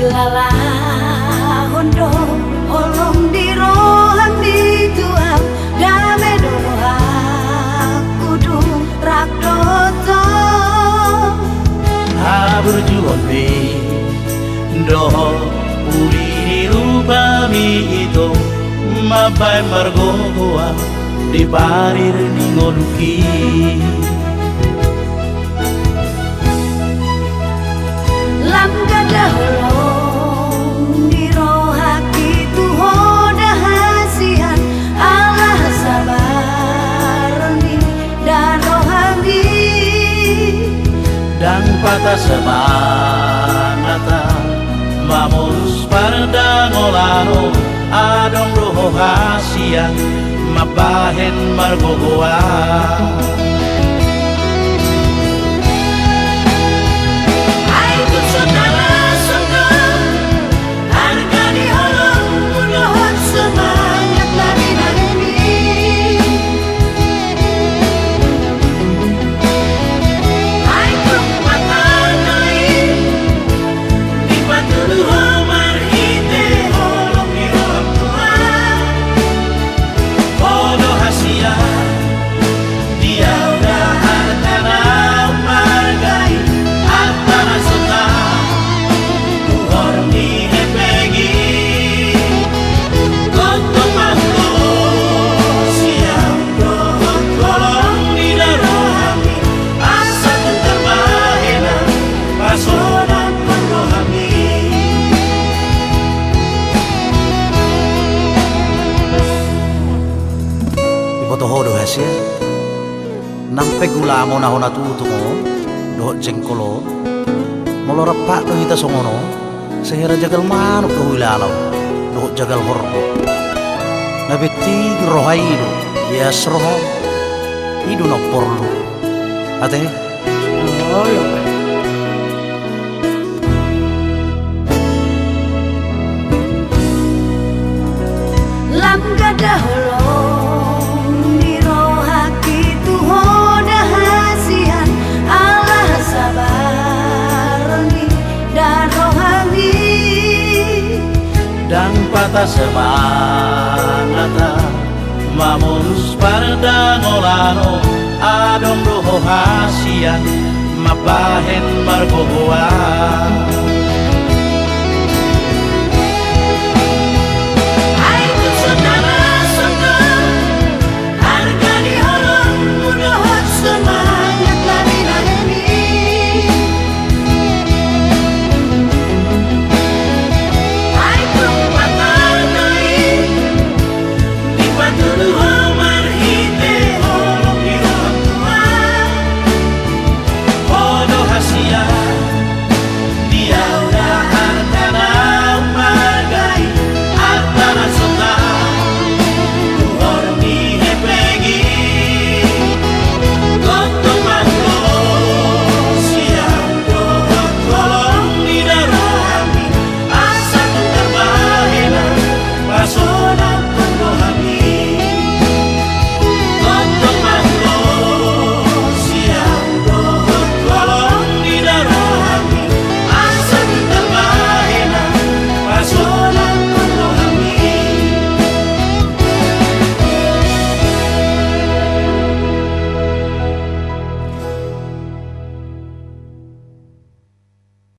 ilala hondo holong di rohang di tuang dame doha kudu rak doto ha berjuang be doho uli rubami itu mabai margoa di barir di ngoluki lam gada holong di rohaki tuho dahasian Allah sabar ni dan rohani dan patah semangat mamulus pada ngolano adong roho hasia mabahen margoa toho do hasia nampe gula mo na hona tutu mo do jengkolo molo rapak do hita songono sehera jagal manu do hilalo do jagal horbo na beti rohaido ya sroho idu no porlu ate oh yo lam gada holong dan patah semangat mamulus pada ngolano adong roho hasia mabahen margoa